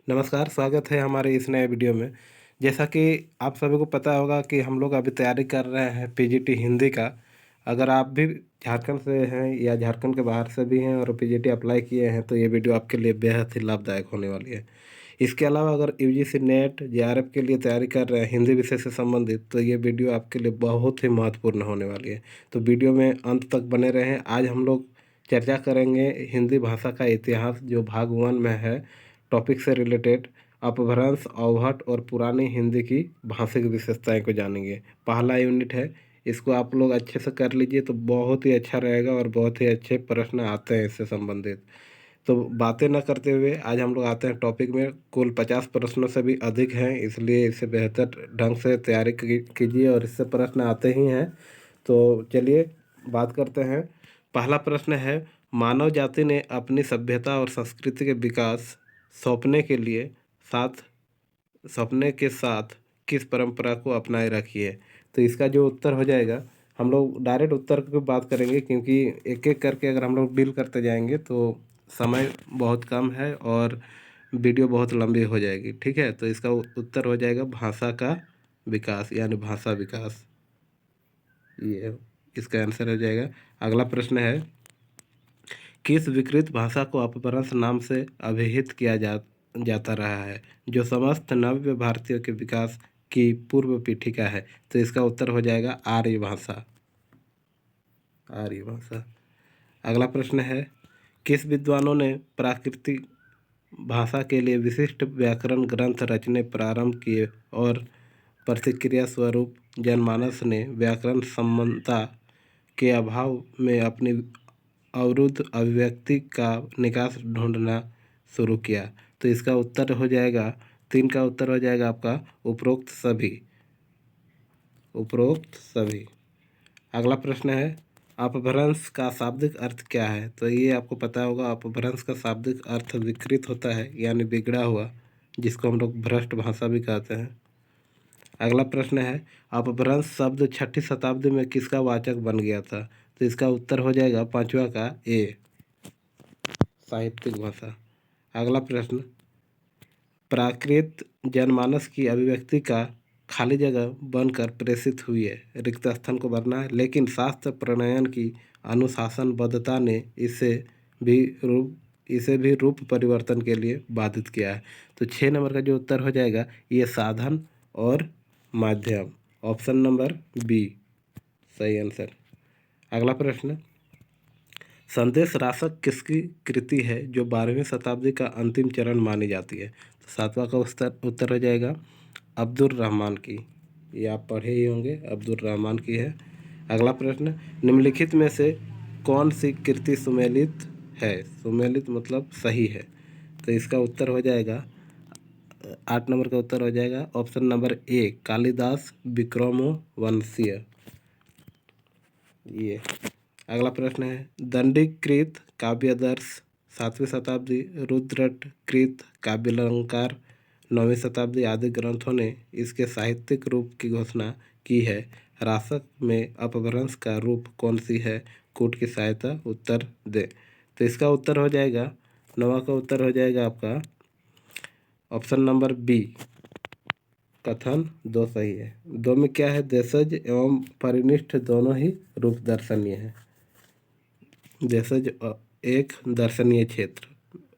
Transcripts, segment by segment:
नमस्कार, स्वागत है हमारे इस नए वीडियो में। जैसा कि आप सभी को पता होगा कि हम लोग अभी तैयारी कर रहे हैं पीजीटी हिंदी का। अगर आप भी झारखंड से हैं या झारखंड के बाहर से भी हैं और पीजीटी अप्लाई किए हैं तो ये वीडियो आपके लिए बेहद ही लाभदायक होने वाली है। इसके अलावा अगर यूजीसी नेट, जेआरएफ के लिए तैयारी कर रहे हैं हिंदी विषय से संबंधित तो ये वीडियो आपके लिए बहुत ही महत्वपूर्ण होने वाली है। तो वीडियो में अंत तक बने रहें। आज हम लोग चर्चा करेंगे हिंदी भाषा का इतिहास जो भाग 1 में है, टॉपिक से रिलेटेड अपभ्रंश, अवहट और पुरानी हिंदी की भाषिक विशेषताएं को जानेंगे। पहला यूनिट है, इसको आप लोग अच्छे से कर लीजिए तो बहुत ही अच्छा रहेगा और बहुत ही अच्छे प्रश्न आते हैं इससे संबंधित। तो बातें न करते हुए आज हम लोग आते हैं टॉपिक में। कुल 50 प्रश्नों से भी अधिक हैं, इसलिए इसे बेहतर ढंग से तैयारी कीजिए और इससे प्रश्न आते ही हैं। तो चलिए बात करते हैं। पहला प्रश्न है, मानव जाति ने अपनी सभ्यता और संस्कृति के विकास सौंपने के लिए साथ सपने के साथ किस परंपरा को अपनाए रखी है? तो इसका जो उत्तर हो जाएगा, हम लोग डायरेक्ट उत्तर की बात करेंगे क्योंकि एक एक करके अगर हम लोग डील करते जाएंगे तो समय बहुत कम है और वीडियो बहुत लंबी हो जाएगी। ठीक है, तो इसका उत्तर हो जाएगा भाषा का विकास यानी भाषा विकास। ये इसका आंसर हो जाएगा। अगला प्रश्न है, किस विकृत भाषा को अपभ्रंश नाम से अभिहित किया जाता रहा है जो समस्त नव्य भारतीयों के विकास की पूर्व पीठिका है? तो इसका उत्तर हो जाएगा आर्य भाषा। आर्य भाषा। अगला प्रश्न है, किस विद्वानों ने प्राकृतिक भाषा के लिए विशिष्ट व्याकरण ग्रंथ रचने प्रारंभ किए और प्रतिक्रिया स्वरूप जनमानस ने व्याकरण समानता के अभाव में अपनी अवरुद्ध अभिव्यक्ति का निकास ढूंढना शुरू किया? तो इसका उत्तर हो जाएगा, 3 का उत्तर हो जाएगा आपका उपरोक्त सभी। उपरोक्त सभी। अगला प्रश्न है, अपभ्रंश का शाब्दिक अर्थ क्या है? तो ये आपको पता होगा, अपभ्रंश का शाब्दिक अर्थ विकृत होता है यानी बिगड़ा हुआ, जिसको हम लोग भ्रष्ट भाषा भी कहते हैं। अगला प्रश्न है, अपभ्रंश शब्द 6ठी शताब्दी में किसका वाचक बन गया था? तो इसका उत्तर हो जाएगा 5वां का ए, साहित्यिक भाषा। अगला प्रश्न, प्राकृत जनमानस की अभिव्यक्ति का खाली जगह बनकर प्रेषित हुई है, रिक्त स्थान को भरना है, लेकिन शास्त्र प्रणयन की अनुशासनबद्धता ने भी रूप इसे भी रूप परिवर्तन के लिए बाधित किया है। तो 6 नंबर का जो उत्तर हो जाएगा ये साधन और माध्यम, ऑप्शन नंबर बी सही आंसर। अगला प्रश्न, संदेश रासक किसकी कृति है जो 12वीं शताब्दी का अंतिम चरण मानी जाती है? तो 7वां का उत्तर हो जाएगा अब्दुल रहमान की। ये आप पढ़े ही होंगे, अब्दुल रहमान की है। अगला प्रश्न, निम्नलिखित में से कौन सी कृति सुमेलित है? सुमेलित मतलब सही है। तो इसका उत्तर हो जाएगा 8 नंबर का उत्तर हो जाएगा ऑप्शन नंबर ए, कालिदास विक्रमोवंशीय। ये अगला प्रश्न है, दंडीकृत काव्यादर्श 7वीं शताब्दी, रुद्रटकृत काव्यालंकार 9वीं शताब्दी आदि ग्रंथों ने इसके साहित्यिक रूप की घोषणा की है। रासक में अपभ्रंश का रूप कौन सी है? कूट की सहायता उत्तर दे। तो इसका उत्तर हो जाएगा, 9वां का उत्तर हो जाएगा आपका ऑप्शन नंबर बी, कथन 2 सही है। 2 में क्या है, देशज एवं परिनिष्ठ दोनों ही रूप दर्शनीय है। देशज एक दर्शनीय क्षेत्र,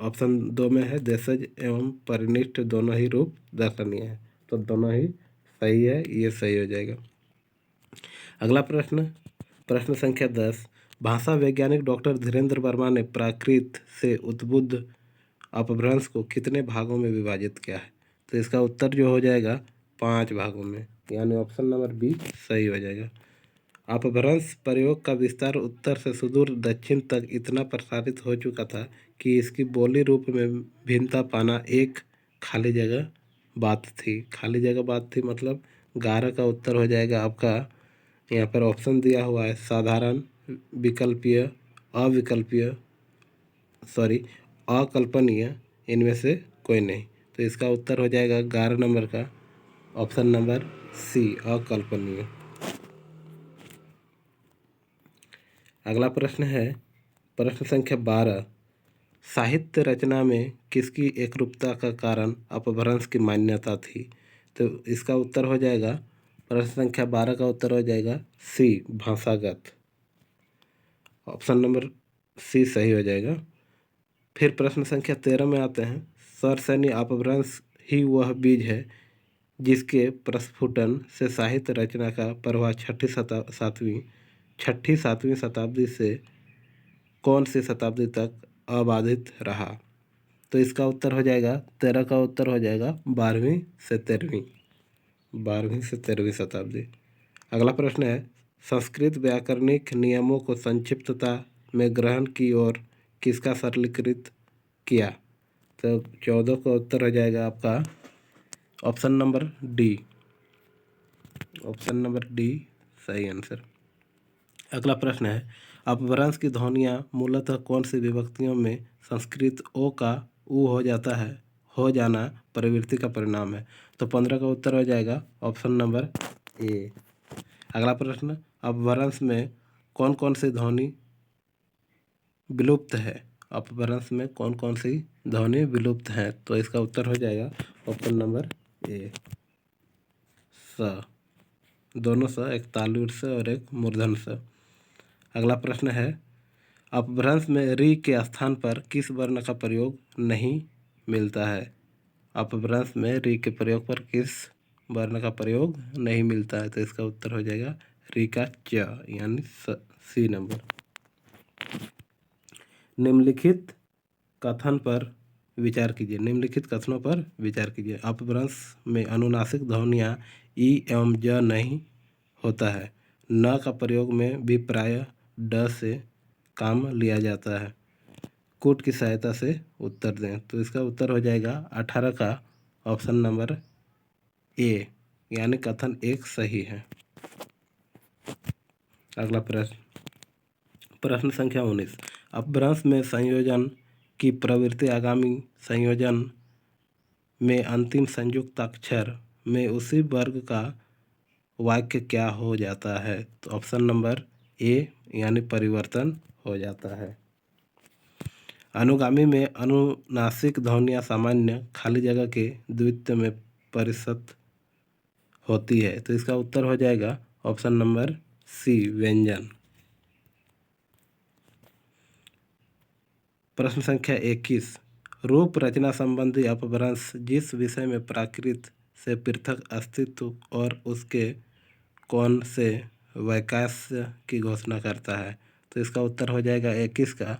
ऑप्शन 2 में है देशज एवं परिनिष्ठ दोनों ही रूप दर्शनीय है, तो दोनों ही सही है, ये सही हो जाएगा। अगला प्रश्न, प्रश्न संख्या 10, भाषा वैज्ञानिक डॉक्टर धीरेन्द्र वर्मा ने प्राकृत से उद्बुद्ध अपभ्रंश को कितने भागों में विभाजित किया है? तो इसका उत्तर जो हो जाएगा 5 भागों में, यानी ऑप्शन नंबर बी सही हो जाएगा। अपभ्रंश प्रयोग का विस्तार उत्तर से सुदूर दक्षिण तक इतना प्रसारित हो चुका था कि इसकी बोली रूप में भिन्नता पाना एक खाली जगह बात थी। खाली जगह बात थी मतलब 11 का उत्तर हो जाएगा आपका, यहाँ पर ऑप्शन दिया हुआ है साधारण, विकल्पीय, अविकल्पीय, अकल्पनीय, इनमें से कोई नहीं। तो इसका उत्तर हो जाएगा 11 नंबर का ऑप्शन नंबर सी, अकल्पनीय। अगला प्रश्न है, प्रश्न संख्या 12, साहित्य रचना में किसकी एकरूपता का कारण अपभ्रंश की मान्यता थी? तो इसका उत्तर हो जाएगा, प्रश्न संख्या 12 का उत्तर हो जाएगा सी, भाषागत। ऑप्शन नंबर सी सही हो जाएगा। फिर प्रश्न संख्या 13 में आते हैं। सरसैनी अपभ्रंश ही वह बीज है जिसके प्रस्फुटन से साहित्य रचना का प्रवाह छठी सातवीं शताब्दी से कौन सी शताब्दी तक अबाधित रहा? तो इसका उत्तर हो जाएगा, 13 का उत्तर हो जाएगा 12वीं से 13वीं शताब्दी। अगला प्रश्न है, संस्कृत व्याकरणिक नियमों को संक्षिप्तता में ग्रहण की और किसका सरलीकृत किया? तो 14 का उत्तर हो जाएगा आपका option number D. Option number D सही आंसर। अगला प्रश्न है, अपभ्रंश की ध्वनियाँ मूलतः कौन सी विभक्तियों में संस्कृत ओ का ऊ हो जाता है, हो जाना प्रवृत्ति का परिणाम है? तो 15 का उत्तर हो जाएगा ऑप्शन नंबर ए। अगला प्रश्न, अपभ्रंश में कौन कौन सी ध्वनि विलुप्त है? अपभ्रंश में कौन कौन सी ध्वनि विलुप्त है? तो इसका उत्तर हो जाएगा ऑप्शन नंबर ए, स। दोनों स, एक तालुर स और एक मूर्धन स। अगला प्रश्न है, अपभ्रंश में री के स्थान पर किस वर्ण का प्रयोग नहीं मिलता है? अपभ्रंश में री के प्रयोग पर किस वर्ण का प्रयोग नहीं मिलता है? तो इसका उत्तर हो जाएगा री का च, यानी सी नंबर। निम्नलिखित कथन पर विचार कीजिए। निम्नलिखित कथनों पर विचार कीजिए। अपभ्रंश में अनुनासिक ध्वनियाँ ई एवं ज नहीं होता है। न का प्रयोग में भी प्रायः ड से काम लिया जाता है। कूट की सहायता से उत्तर दें। तो इसका उत्तर हो जाएगा 18 का ऑप्शन नंबर ए, यानी कथन एक सही है। अगला प्रश्न, प्रश्न संख्या 19, अपभ्रंश में संयोजन की प्रवृत्ति आगामी संयोजन में अंतिम संयुक्त अक्षर में उसी वर्ग का वाक्य क्या हो जाता है? तो ऑप्शन नंबर ए, यानी परिवर्तन हो जाता है। अनुगामी में अनुनासिक ध्वनियाँ सामान्य खाली जगह के द्वित्व में परिषद होती है। तो इसका उत्तर हो जाएगा ऑप्शन नंबर सी, व्यंजन। प्रश्न संख्या 21, रूप रचना संबंधी अपभ्रंश जिस विषय में प्राकृत से पृथक अस्तित्व और उसके कौन से वैकास्य की घोषणा करता है? तो इसका उत्तर हो जाएगा 21 का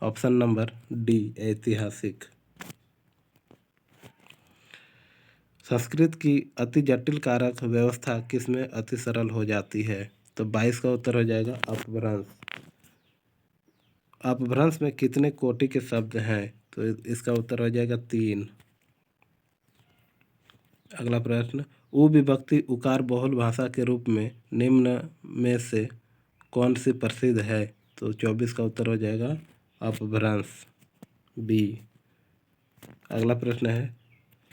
ऑप्शन नंबर डी, ऐतिहासिक। संस्कृत की अति जटिल कारक व्यवस्था किसमें अति सरल हो जाती है? तो 22 का उत्तर हो जाएगा अपभ्रंश। अपभ्रंश में कितने कोटि के शब्द हैं? तो इसका उत्तर हो जाएगा 3। अगला प्रश्न, उ विभक्ति उकार बहुल भाषा के रूप में निम्न में से कौन सी प्रसिद्ध है? तो 24 का उत्तर हो जाएगा अपभ्रंश, बी। अगला प्रश्न है,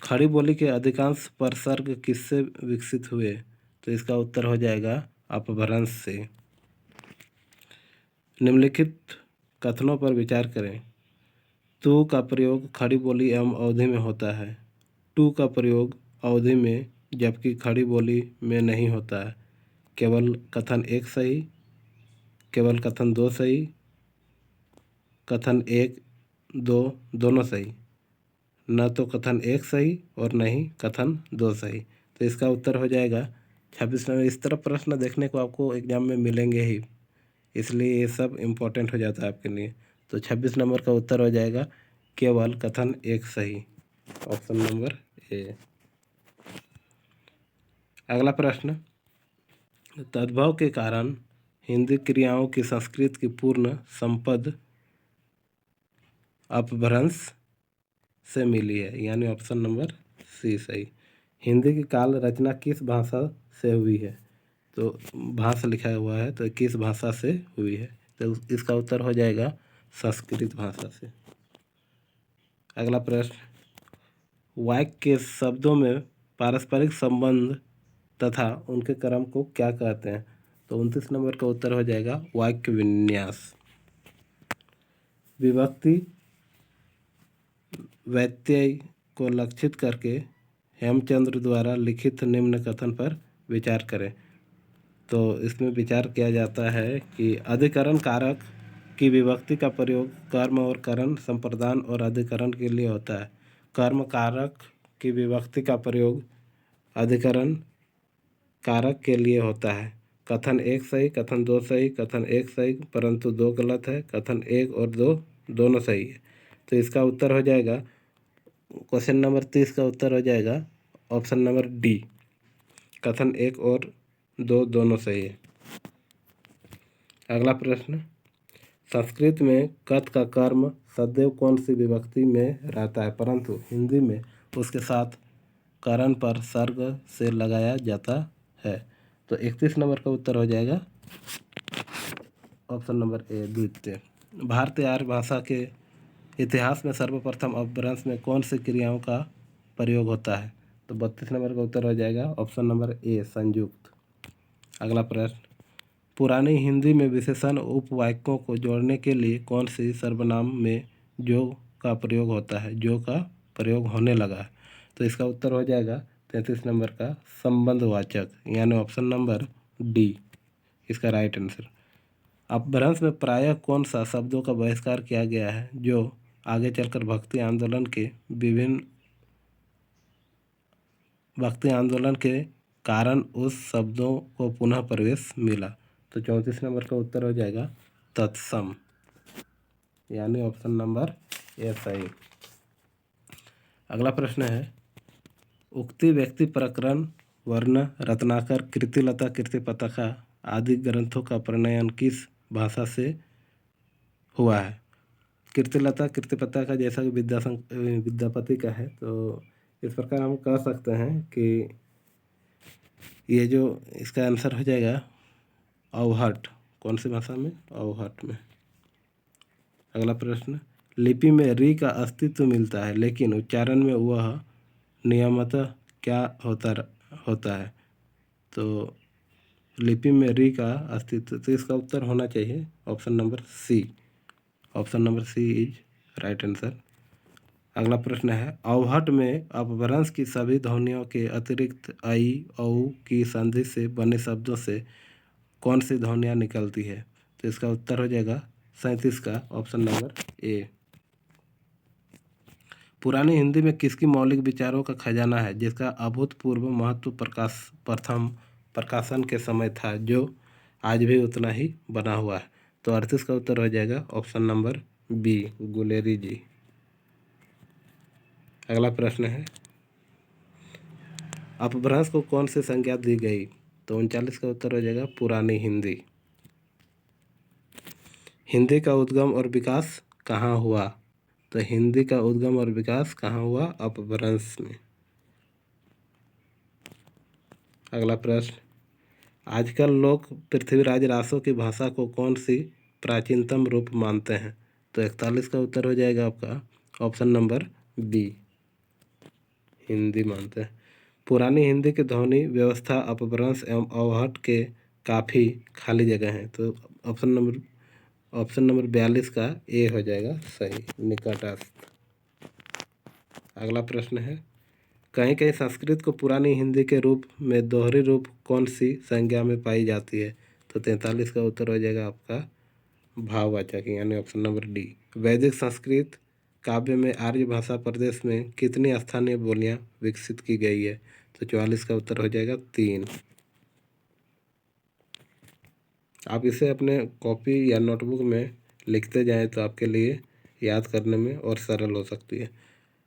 खड़ी बोली के अधिकांश प्रसर्ग किससे विकसित हुए? तो इसका उत्तर हो जाएगा अपभ्रंश से। निम्नलिखित कथनों पर विचार करें। तू का प्रयोग खड़ी बोली एवं अवधि में होता है। टू का प्रयोग अवधि में जबकि खड़ी बोली में नहीं होता है। केवल कथन एक सही, केवल कथन दो सही, कथन एक दो दोनों सही, न तो कथन एक सही और न ही कथन दो सही। तो इसका उत्तर हो जाएगा 26 नंबर। इस तरह प्रश्न देखने को आपको एग्जाम में मिलेंगे ही, इसलिए ये सब इम्पोर्टेंट हो जाता है आपके लिए। तो 26 नंबर का उत्तर हो जाएगा केवल कथन एक सही, ऑप्शन नंबर ए। अगला प्रश्न, तद्भव के कारण हिंदी क्रियाओं की संस्कृत की पूर्ण संपद अपभ्रंश से मिली है, यानी ऑप्शन नंबर सी सही। हिंदी की काल रचना किस भाषा से हुई है? तो भाषा लिखा हुआ है, तो किस भाषा से हुई है? तो इसका उत्तर हो जाएगा संस्कृत भाषा से। अगला प्रश्न, वाक्य के शब्दों में पारस्परिक संबंध तथा उनके क्रम को क्या कहते हैं? तो 29 नंबर का उत्तर हो जाएगा वाक्य विन्यास। विभक्ति व्यत्यय को लक्षित करके हेमचंद्र द्वारा लिखित निम्न कथन पर विचार करें। तो इसमें विचार किया जाता है कि अधिकरण कारक की विभक्ति का प्रयोग कर्म और करण संप्रदान और अधिकरण के लिए होता है। कर्म कारक की विभक्ति का प्रयोग अधिकरण कारक के लिए होता है। कथन 1 सही, कथन 2 सही, कथन 1 सही परंतु 2 गलत है, कथन 1 और 2 दोनों सही है। तो इसका उत्तर हो जाएगा, क्वेश्चन नंबर 30 का उत्तर हो जाएगा ऑप्शन नंबर डी, कथन 1 और 2 दोनों सही है। अगला प्रश्न, संस्कृत में कथ का कर्म सदैव कौन सी विभक्ति में रहता है परंतु हिंदी में उसके साथ करण पर सर्ग से लगाया जाता है। तो 31 नंबर का उत्तर हो जाएगा ऑप्शन नंबर ए, द्वितीय। भारतीय आर्य भाषा के इतिहास में सर्वप्रथम अपभ्रंश में कौन सी क्रियाओं का प्रयोग होता है। तो 32 नंबर का उत्तर हो जाएगा ऑप्शन नंबर ए, संयुक्त। अगला प्रश्न, पुरानी हिंदी में विशेषण उपवाक्यों को जोड़ने के लिए कौन सी सर्वनाम में जो का प्रयोग होता है, जो का प्रयोग होने लगा है। तो इसका उत्तर हो जाएगा 33 नंबर का संबंधवाचक, यानी ऑप्शन नंबर डी इसका राइट आंसर। अपभ्रंश में प्रायः कौन सा शब्दों का बहिष्कार किया गया है जो आगे चलकर भक्ति आंदोलन के कारण उस शब्दों को पुनः प्रवेश मिला। तो 34 नंबर का उत्तर हो जाएगा तत्सम, यानी ऑप्शन नंबर ए सही। अगला प्रश्न है, उक्ति व्यक्ति प्रकरण वर्ण रत्नाकर कीर्तिलता कीर्तिपताका आदि ग्रंथों का प्रणयन किस भाषा से हुआ है। कीर्तिलता कीर्तिपताका जैसा कि विद्यापति का है, तो इस प्रकार हम कह सकते हैं कि ये जो इसका आंसर हो जाएगा अवहट, कौन सी भाषा में, अवहट में। अगला प्रश्न, लिपि में री का अस्तित्व मिलता है लेकिन उच्चारण में वह नियमतः क्या होता है। तो लिपि में री का अस्तित्व, तो इसका उत्तर होना चाहिए option number C, option number C is right answer. अगला प्रश्न है, अवहट में अपभ्रंश की सभी ध्वनियों के अतिरिक्त आई औ की संधि से बने शब्दों से कौन सी ध्वनियाँ निकलती है। तो इसका उत्तर हो जाएगा 37 का ऑप्शन नंबर ए। पुरानी हिंदी में किसकी मौलिक विचारों का खजाना है जिसका अभूतपूर्व महत्व प्रथम प्रकाशन के समय था जो आज भी उतना ही बना हुआ है। तो 38 का उत्तर हो जाएगा ऑप्शन नंबर बी, गुलेरी जी। अगला प्रश्न है, अपभ्रंश को कौन सी संज्ञा दी गई। तो 39 का उत्तर हो जाएगा पुरानी हिंदी। हिंदी का उद्गम और विकास कहाँ हुआ। तो हिंदी का उद्गम और विकास कहाँ हुआ, अपभ्रंश में। अगला प्रश्न, आजकल लोग पृथ्वीराज रासो की भाषा को कौन सी प्राचीनतम रूप मानते हैं। तो 41 का उत्तर हो जाएगा आपका ऑप्शन नंबर बी, हिंदी मानते हैं। पुरानी हिंदी की ध्वनि व्यवस्था अपभ्रंश एवं अवहट के काफ़ी खाली जगह हैं। तो ऑप्शन नंबर 42 का ए हो जाएगा सही, निकटस्थ। अगला प्रश्न है, कहीं कहीं संस्कृत को पुरानी हिंदी के रूप में दोहरी रूप कौन सी संज्ञा में पाई जाती है। तो 43 का उत्तर हो जाएगा आपका भाववाचक, यानी ऑप्शन नंबर डी। वैदिक संस्कृत काव्य में आर्य भाषा प्रदेश में कितनी स्थानीय बोलियां विकसित की गई है। तो 44 का उत्तर हो जाएगा 3। आप इसे अपने कॉपी या नोटबुक में लिखते जाएं तो आपके लिए याद करने में और सरल हो सकती है।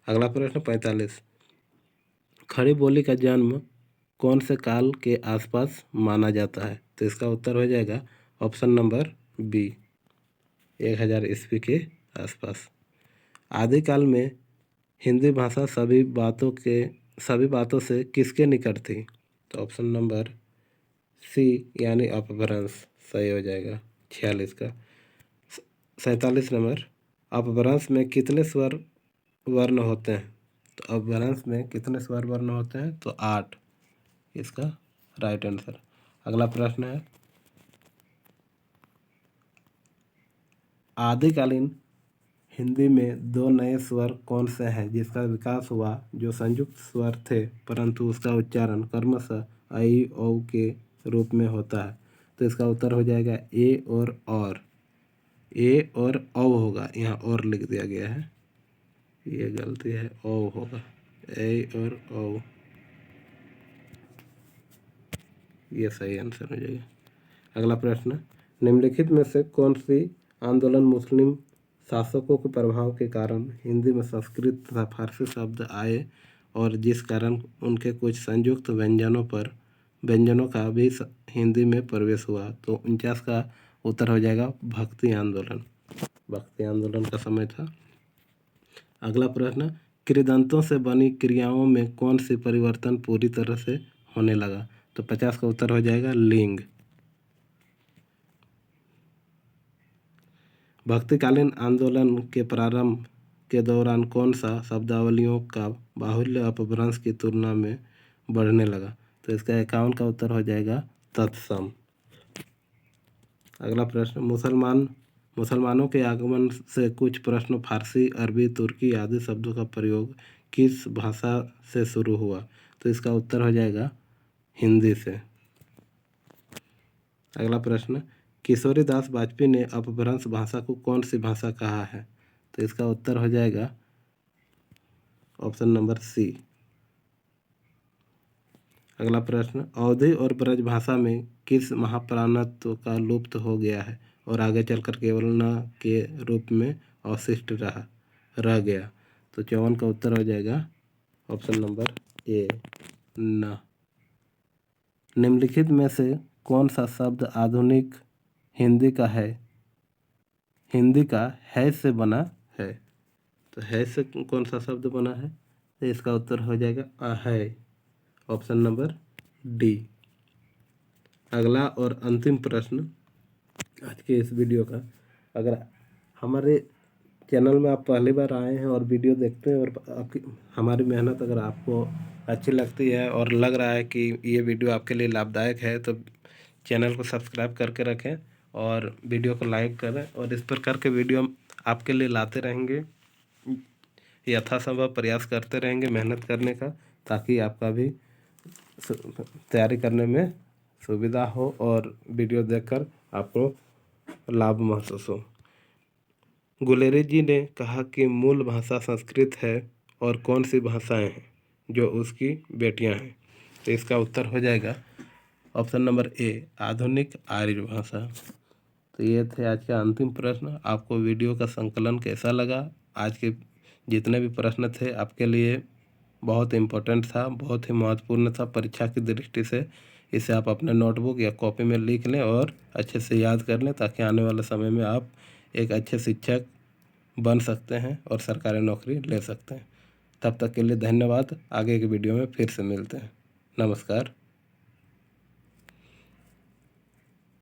अगला प्रश्न 45, खड़ी बोली का जन्म कौन से काल के आसपास माना जाता है। तो इसका उत्तर हो जाएगा ऑप्शन नंबर बी, 1000 ईस्वी के आसपास। आदिकाल में हिंदी भाषा सभी बातों से किसके निकट थी। तो ऑप्शन नंबर सी, यानी अपभ्रंश सही हो जाएगा 46 का। 47 नंबर, अपभ्रंश में कितने स्वर वर्ण होते हैं। तो अपभ्रंश में कितने स्वर वर्ण होते हैं। तो 8 इसका राइट आंसर। अगला प्रश्न है, आदिकालीन हिंदी में दो नए स्वर कौन से हैं जिसका विकास हुआ जो संयुक्त स्वर थे परंतु उसका उच्चारण क्रमशः आई औ के रूप में होता है? तो इसका उत्तर हो जाएगा ए और। ए और औ होगा, यहाँ और लिख दिया गया है, ये गलती है, औ होगा, ए और औ, ये सही आंसर हो जाएगा। अगला प्रश्न, निम्नलिखित में से कौन सी आंदोलन मुस्लिम शासकों के प्रभाव के कारण हिंदी में संस्कृत तथा फारसी शब्द आए और जिस कारण उनके कुछ संयुक्त व्यंजनों का भी हिंदी में प्रवेश हुआ? तो 49 का उत्तर हो जाएगा भक्ति आंदोलन। भक्ति आंदोलन का समय था। अगला प्रश्न, कृदंतों से बनी क्रियाओं में कौन सी परिवर्तन पूरी तरह से होने लगा? तो 50 का उत्तर हो जाएगा लिंग। भक्तिकालीन आंदोलन के प्रारंभ के दौरान कौन सा शब्दावलियों का बाहुल्य अपभ्रंश की तुलना में बढ़ने लगा? तो इसका 51 का उत्तर हो जाएगा तत्सम। अगला प्रश्न, मुसलमानों के आगमन से कुछ प्रश्न फारसी, अरबी, तुर्की आदि शब्दों का प्रयोग किस भाषा से शुरू हुआ? तो इसका उत्तर हो जाएगा हिंदी से। अगला प्रश्न, किशोरीदास वाजपेयी ने अपभ्रंश भाषा को कौन सी भाषा कहा है? तो इसका उत्तर हो जाएगा ऑप्शन नंबर सी। अगला प्रश्न, अवधी और ब्रज भाषा में किस महाप्राणत्व का लुप्त हो गया है और आगे चलकर केवल न के रूप में अवशिष्ट रह गया? तो 54 का उत्तर हो जाएगा ऑप्शन नंबर ए, न। निम्नलिखित में से कौन सा शब्द आधुनिक हिंदी का है से बना है? तो है से कौन सा शब्द बना है? तो इसका उत्तर हो जाएगा है, ऑप्शन नंबर डी। अगला और अंतिम प्रश्न आज के इस वीडियो का, अगर हमारे चैनल में आप पहली बार आए हैं और वीडियो देखते हैं और आपकी हमारी मेहनत अगर आपको अच्छी लगती है और लग रहा है कि ये वीडियो आपके लिए लाभदायक है तो चैनल को सब्सक्राइब करके रखें और वीडियो को लाइक करें और इस प्रकार के वीडियो आपके लिए लाते रहेंगे। यथासंभव प्रयास करते रहेंगे मेहनत करने का, ताकि आपका भी तैयारी करने में सुविधा हो और वीडियो देखकर आपको लाभ महसूस हो। गुलेरी जी ने कहा कि मूल भाषा संस्कृत है और कौन सी भाषाएं हैं जो उसकी बेटियां हैं? तो इसका उत्तर हो जाएगा ऑप्शन नंबर ए, आधुनिक आर्य भाषा। तो ये थे आज का अंतिम प्रश्न। आपको वीडियो का संकलन कैसा लगा? आज के जितने भी प्रश्न थे आपके लिए बहुत इम्पोर्टेंट था, बहुत ही महत्वपूर्ण था परीक्षा की दृष्टि से। इसे आप अपने नोटबुक या कॉपी में लिख लें और अच्छे से याद कर लें, ताकि आने वाले समय में आप एक अच्छे शिक्षक बन सकते हैं और सरकारी नौकरी ले सकते हैं। तब तक के लिए धन्यवाद। आगे की वीडियो में फिर से मिलते हैं। नमस्कार।